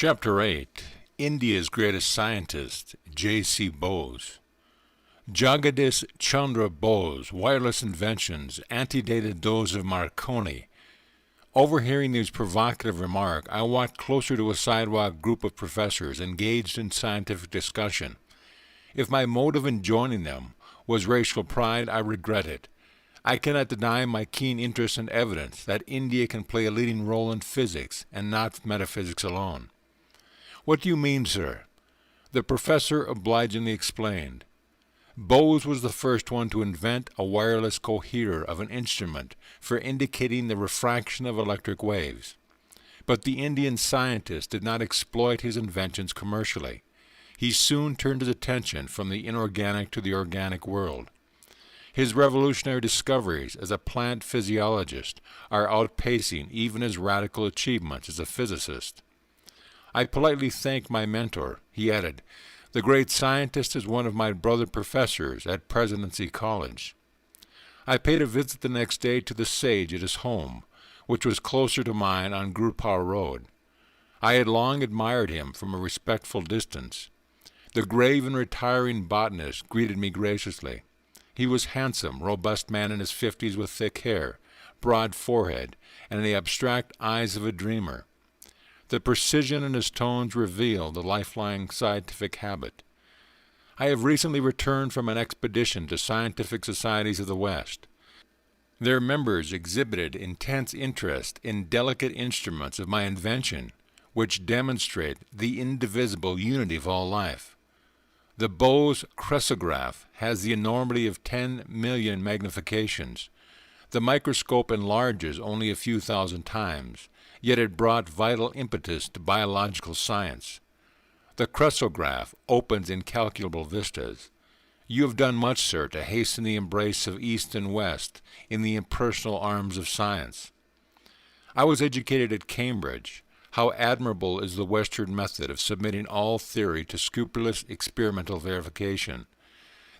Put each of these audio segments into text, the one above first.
Chapter 8 India's Greatest Scientist, J.C. Bose. Jagadish Chandra Bose' wireless inventions antedated those of Marconi. Overhearing these provocative remarks, I walked closer to a sidewalk group of professors engaged in scientific discussion. If my motive in joining them was racial pride, I regret it. I cannot deny my keen interest and evidence that India can play a leading role in physics and not metaphysics alone. What do you mean, sir? The professor obligingly explained. Bose was the first one to invent a wireless coherer of an instrument for indicating the refraction of electric waves. But the Indian scientist did not exploit his inventions commercially. He soon turned his attention from the inorganic to the organic world. His revolutionary discoveries as a plant physiologist are outpacing even his radical achievements as a physicist. I politely thanked my mentor. He added, "The great scientist is one of my brother professors at Presidency College." I paid a visit the next day to the sage at his home, which was closer to mine on Gurupar Road. I had long admired him from a respectful distance. The grave and retiring botanist greeted me graciously. He was handsome, robust man in his 50s with thick hair, broad forehead, and the abstract eyes of a dreamer. The precision in his tones revealed the lifelong scientific habit. I have recently returned from an expedition to scientific societies of the West. Their members exhibited intense interest in delicate instruments of my invention, which demonstrate the indivisible unity of all life. The Bose crescograph has the enormity of 10 million magnifications. The microscope enlarges only a few thousand times, yet it brought vital impetus to biological science. The crescograph opens incalculable vistas. You have done much, sir, to hasten the embrace of East and West in the impersonal arms of science. I was educated at Cambridge. How admirable is the Western method of submitting all theory to scrupulous experimental verification.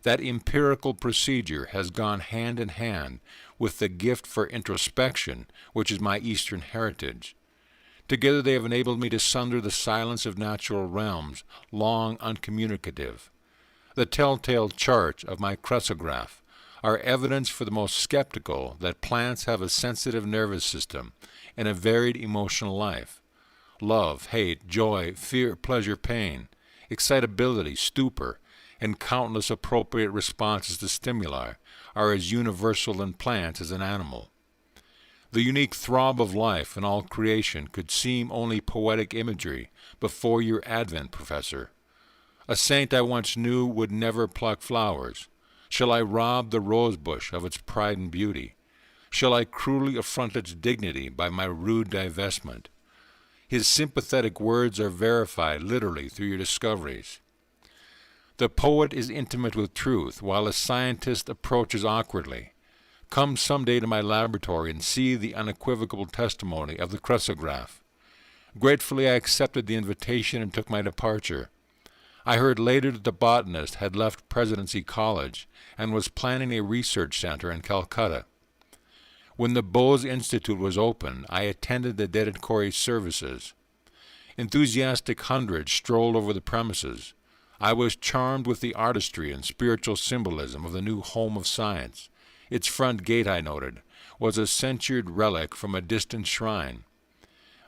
That empirical procedure has gone hand in hand with the gift for introspection, which is my Eastern heritage. Together they have enabled me to sunder the silence of natural realms, long uncommunicative. The telltale charts of my crescograph are evidence for the most skeptical that plants have a sensitive nervous system and a varied emotional life. Love, hate, joy, fear, pleasure, pain, excitability, stupor, and countless appropriate responses to stimuli are as universal in plants as in animal. The unique throb of life in all creation could seem only poetic imagery before your advent, Professor. A saint I once knew would never pluck flowers. Shall I rob the rosebush of its pride and beauty? Shall I cruelly affront its dignity by my rude divestment? His sympathetic words are verified literally through your discoveries. The poet is intimate with truth, while the scientist approaches awkwardly. Come some day to my laboratory and see the unequivocal testimony of the crescograph. Gratefully I accepted the invitation and took my departure. I heard later that the botanist had left Presidency College and was planning a research center in Calcutta. When the Bose Institute was open, I attended the dedicatory services. Enthusiastic hundreds strolled over the premises. I was charmed with the artistry and spiritual symbolism of the new home of science. Its front gate, I noted, was a censured relic from a distant shrine.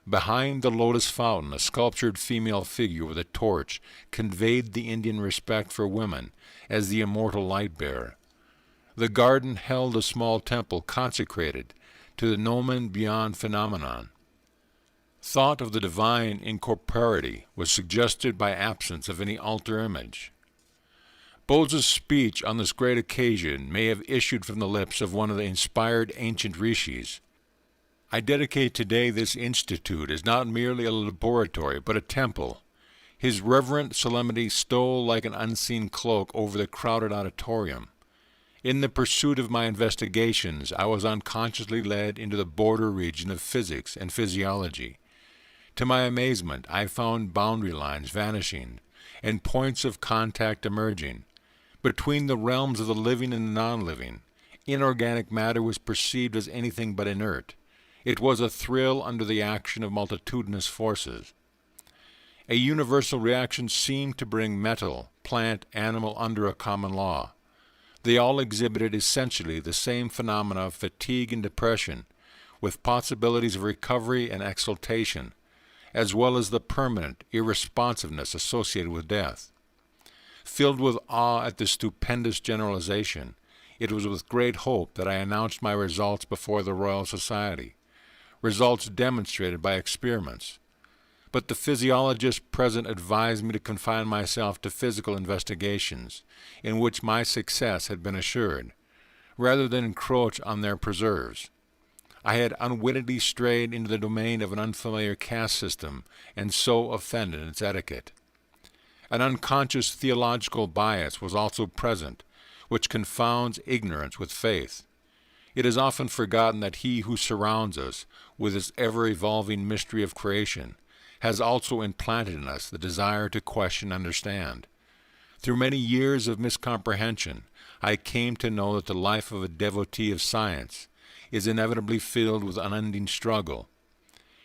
Behind the lotus fountain, a sculptured female figure with a torch conveyed the Indian respect for women as the immortal light-bearer. The garden held a small temple consecrated to the nomen beyond phenomenon. Thought of the divine incorporeity was suggested by absence of any altar image. Bose's speech on this great occasion may have issued from the lips of one of the inspired ancient rishis. I dedicate today this institute as not merely a laboratory, but a temple. His reverent solemnity stole like an unseen cloak over the crowded auditorium. In the pursuit of my investigations, I was unconsciously led into the border region of physics and physiology. To my amazement, I found boundary lines vanishing and points of contact emerging. Between the realms of the living and the non-living, inorganic matter was perceived as anything but inert. It was a thrill under the action of multitudinous forces. A universal reaction seemed to bring metal, plant, animal under a common law. They all exhibited essentially the same phenomena of fatigue and depression, with possibilities of recovery and exaltation, as well as the permanent irresponsiveness associated with death. Filled with awe at this stupendous generalization, it was with great hope that I announced my results before the Royal Society, results demonstrated by experiments. But the physiologists present advised me to confine myself to physical investigations, in which my success had been assured, rather than encroach on their preserves. I had unwittingly strayed into the domain of an unfamiliar caste system, and so offended its etiquette. An unconscious theological bias was also present, which confounds ignorance with faith. It is often forgotten that He who surrounds us with this ever-evolving mystery of creation has also implanted in us the desire to question and understand. Through many years of miscomprehension, I came to know that the life of a devotee of science is inevitably filled with unending struggle.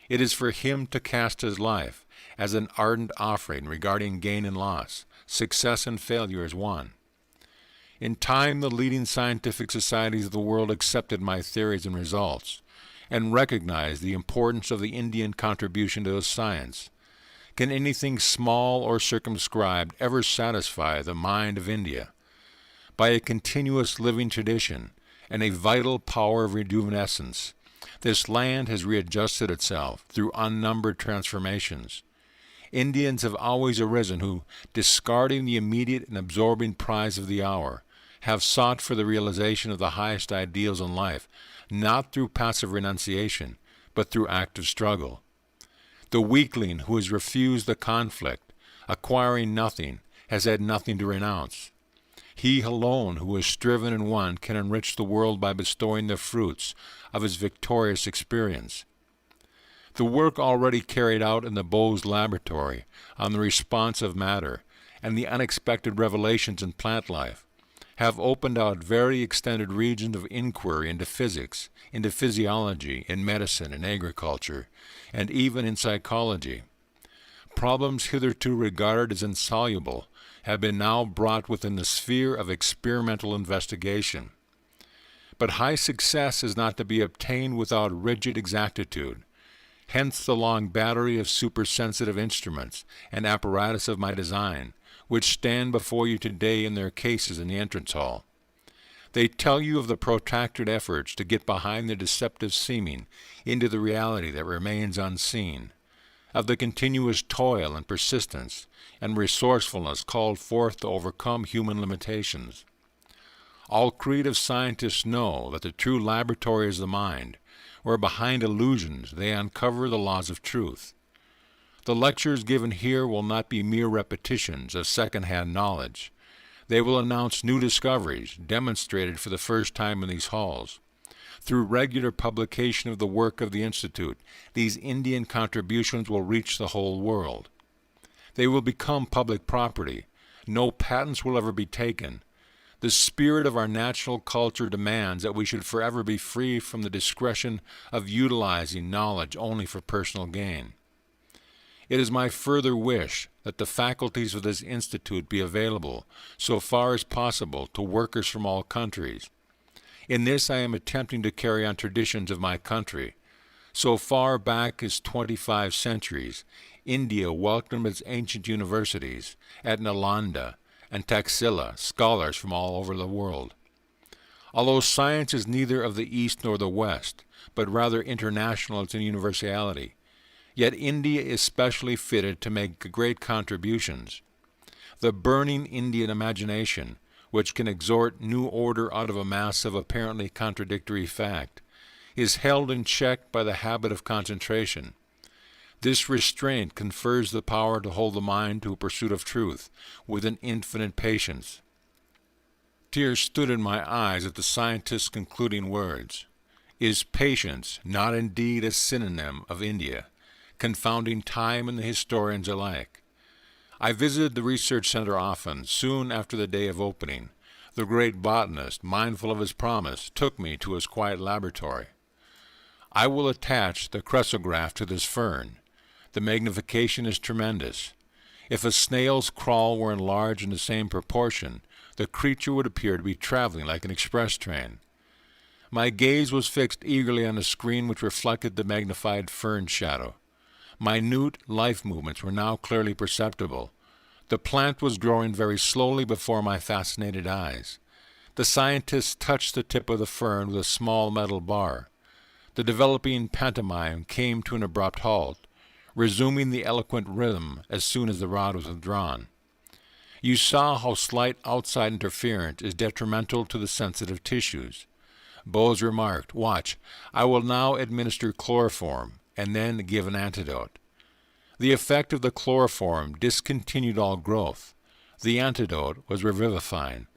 It is for him to cast his life as an ardent offering regarding gain and loss, success and failure as one. In time, the leading scientific societies of the world accepted my theories and results, and recognized the importance of the Indian contribution to science. Can anything small or circumscribed ever satisfy the mind of India? By a continuous living tradition and a vital power of rejuvenescence, this land has readjusted itself through unnumbered transformations. Indians have always arisen who, discarding the immediate and absorbing prize of the hour, have sought for the realization of the highest ideals in life, not through passive renunciation, but through active struggle. The weakling who has refused the conflict, acquiring nothing, has had nothing to renounce. He alone who has striven and won can enrich the world by bestowing the fruits of his victorious experience. The work already carried out in the Bose laboratory on the response of matter and the unexpected revelations in plant life have opened out very extended regions of inquiry into physics, into physiology, in medicine, in agriculture, and even in psychology. Problems hitherto regarded as insoluble have been now brought within the sphere of experimental investigation. But high success is not to be obtained without rigid exactitude. Hence the long battery of supersensitive instruments and apparatus of my design, which stand before you today in their cases in the entrance hall. They tell you of the protracted efforts to get behind the deceptive seeming into the reality that remains unseen, of the continuous toil and persistence and resourcefulness called forth to overcome human limitations. All creative scientists know that the true laboratory is the mind, where behind illusions they uncover the laws of truth. The lectures given here will not be mere repetitions of second-hand knowledge. They will announce new discoveries, demonstrated for the first time in these halls. Through regular publication of the work of the Institute, these Indian contributions will reach the whole world. They will become public property. No patents will ever be taken. The spirit of our natural culture demands that we should forever be free from the discretion of utilizing knowledge only for personal gain. It is my further wish that the faculties of this institute be available, so far as possible, to workers from all countries. In this I am attempting to carry on traditions of my country. So far back as 25 centuries, India welcomed its ancient universities at Nalanda and Taxila, scholars from all over the world. Although science is neither of the East nor the West, but rather international in its universality, yet India is specially fitted to make great contributions. The burning Indian imagination, which can exhort new order out of a mass of apparently contradictory fact, is held in check by the habit of concentration. This restraint confers the power to hold the mind to a pursuit of truth with an infinite patience. Tears stood in my eyes at the scientist's concluding words. Is patience not indeed a synonym of India, confounding time and the historians alike? I visited the research center often. Soon after the day of opening, the great botanist, mindful of his promise, took me to his quiet laboratory. I will attach the cresograph to this fern. The magnification is tremendous. If a snail's crawl were enlarged in the same proportion, the creature would appear to be traveling like an express train. My gaze was fixed eagerly on the screen which reflected the magnified fern shadow. Minute life movements were now clearly perceptible. The plant was growing very slowly before my fascinated eyes. The scientist touched the tip of the fern with a small metal bar. The developing pantomime came to an abrupt halt, resuming the eloquent rhythm as soon as the rod was withdrawn. You saw how slight outside interference is detrimental to the sensitive tissues. Bose remarked, "Watch, I will now administer chloroform, and then give an antidote." The effect of the chloroform discontinued all growth. The antidote was revivifying.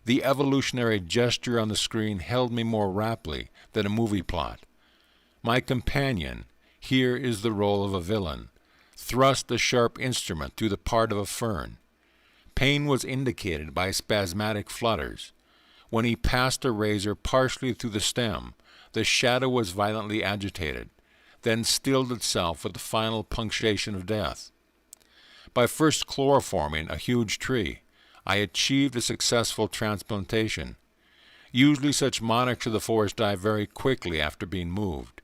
The evolutionary gesture on the screen held me more raptly than a movie plot. My companion, here is the role of a villain, thrust the sharp instrument through the part of a fern. Pain was indicated by spasmodic flutters. When he passed the razor partially through the stem, the shadow was violently agitated, then stilled itself with the final punctuation of death. By first chloroforming a huge tree, I achieved a successful transplantation. Usually such monarchs of the forest die very quickly after being moved.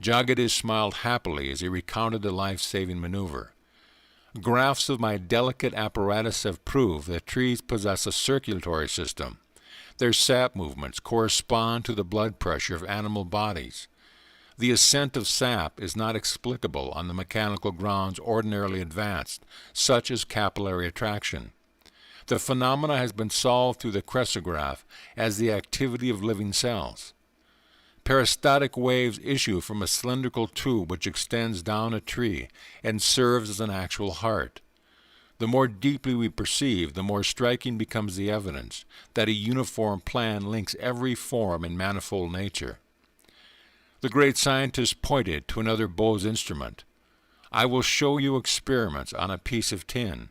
Jagadish smiled happily as he recounted the life-saving maneuver. Graphs of my delicate apparatus have proved that trees possess a circulatory system. Their sap movements correspond to the blood pressure of animal bodies. The ascent of sap is not explicable on the mechanical grounds ordinarily advanced, such as capillary attraction. The phenomena has been solved through the cresograph as the activity of living cells. Peristatic waves issue from a cylindrical tube which extends down a tree and serves as an actual heart. The more deeply we perceive, the more striking becomes the evidence that a uniform plan links every form in manifold nature. The great scientist pointed to another Bose instrument. "I will show you experiments on a piece of tin.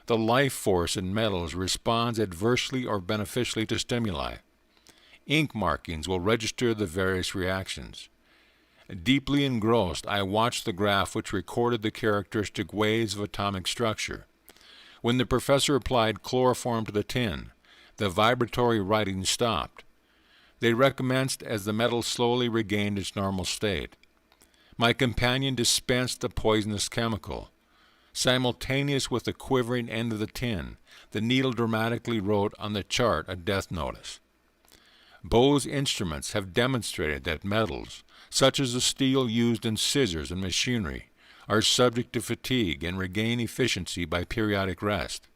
The life force in metals responds adversely or beneficially to stimuli. Ink markings will register the various reactions." Deeply engrossed, I watched the graph which recorded the characteristic waves of atomic structure. When the professor applied chloroform to the tin, the vibratory writing stopped. They recommenced as the metal slowly regained its normal state. My companion dispensed the poisonous chemical. Simultaneous with the quivering end of the tin, the needle dramatically wrote on the chart a death notice. Bose instruments have demonstrated that metals, such as the steel used in scissors and machinery, are subject to fatigue and regain efficiency by periodic rest.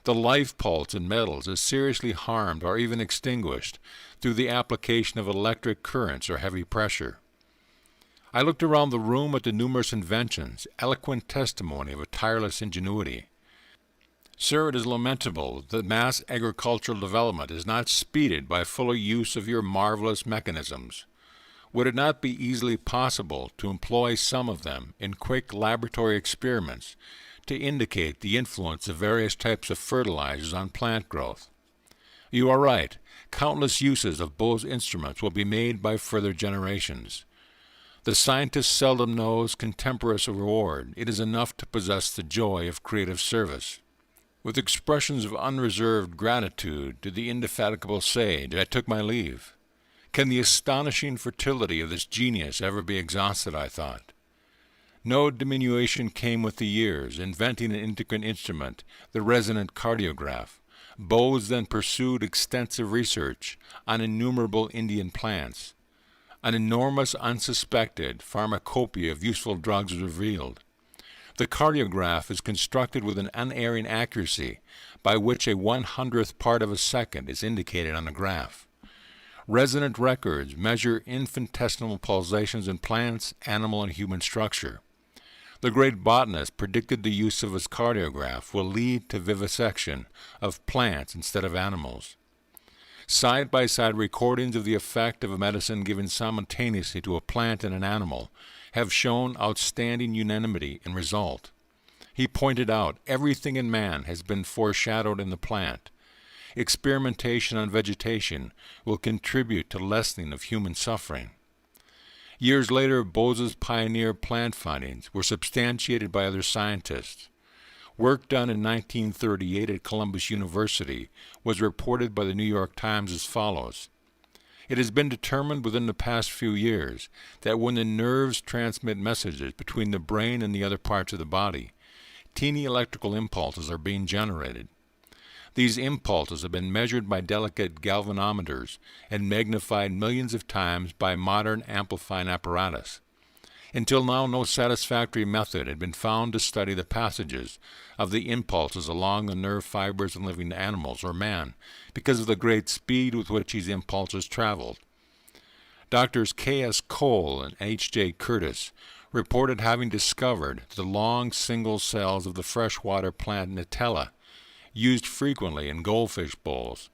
The life pulse in metals is seriously harmed or even extinguished through the application of electric currents or heavy pressure. I looked around the room at the numerous inventions, eloquent testimony of a tireless ingenuity. Sir, it is lamentable that mass agricultural development is not speeded by fuller use of your marvelous mechanisms. Would it not be easily possible to employ some of them in quick laboratory experiments to indicate the influence of various types of fertilizers on plant growth? You are right. Countless uses of Bose instruments will be made by further generations. The scientist seldom knows contemporaneous reward. It is enough to possess the joy of creative service. With expressions of unreserved gratitude to the indefatigable sage, I took my leave. Can the astonishing fertility of this genius ever be exhausted, I thought. No diminution came with the years. Inventing an intricate instrument, the resonant cardiograph, Bose then pursued extensive research on innumerable Indian plants. An enormous unsuspected pharmacopoeia of useful drugs was revealed. The cardiograph is constructed with an unerring accuracy by which a 1/100th part of a second is indicated on the graph. Resonant records measure infinitesimal pulsations in plants, animal, and human structure. The great botanist predicted the use of his cardiograph will lead to vivisection of plants instead of animals. Side-by-side recordings of the effect of a medicine given simultaneously to a plant and an animal have shown outstanding unanimity in result. He pointed out everything in man has been foreshadowed in the plant. Experimentation on vegetation will contribute to lessening of human suffering. Years later, Bose's pioneer plant findings were substantiated by other scientists. Work done in 1938 at Columbus University was reported by the New York Times as follows. It has been determined within the past few years that when the nerves transmit messages between the brain and the other parts of the body, teeny electrical impulses are being generated. These impulses have been measured by delicate galvanometers and magnified millions of times by modern amplifying apparatus. Until now, no satisfactory method had been found to study the passages of the impulses along the nerve fibers in living animals or man because of the great speed with which these impulses traveled. Doctors K.S. Cole and H.J. Curtis reported having discovered the long single cells of the freshwater plant Nutella, used frequently in goldfish bowls,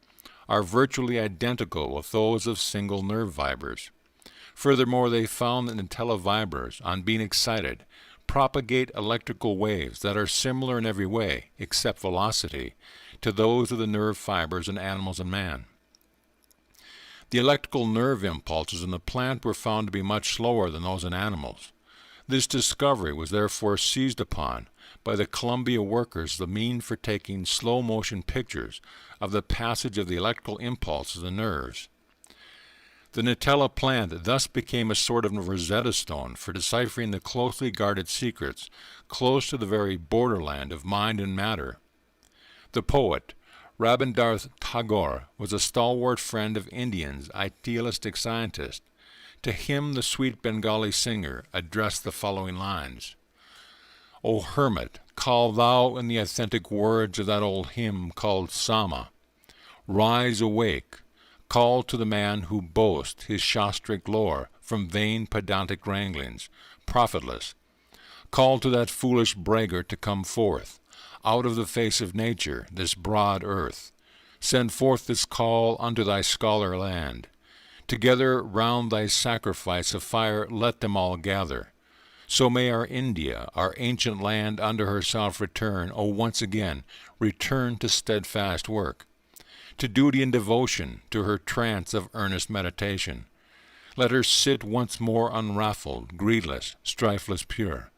are virtually identical with those of single nerve fibers. Furthermore, they found that Nutella fibers, on being excited, propagate electrical waves that are similar in every way, except velocity, to those of the nerve fibers in animals and man. The electrical nerve impulses in the plant were found to be much slower than those in animals. This discovery was therefore seized upon by the Columbia workers as the means for taking slow-motion pictures of the passage of the electrical impulses in the nerves. The Nutella plant thus became a sort of Rosetta Stone for deciphering the closely guarded secrets close to the very borderland of mind and matter. The poet, Rabindranath Tagore, was a stalwart friend of Indians, idealistic scientist. To him the sweet Bengali singer addressed the following lines. O hermit, call thou in the authentic words of that old hymn called Sama. Rise awake, call to the man who boasts his shastric lore from vain pedantic wranglings, profitless. Call to that foolish braggart to come forth, out of the face of nature, this broad earth. Send forth this call unto thy scholar land. Together round thy sacrifice of fire let them all gather. So may our India, our ancient land, unto herself return, O once again, return to steadfast work, to duty and devotion, to her trance of earnest meditation. Let her sit once more unruffled, greedless, strifeless, pure.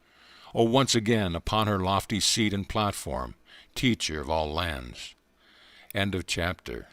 O once again, upon her lofty seat and platform, teacher of all lands. End of chapter.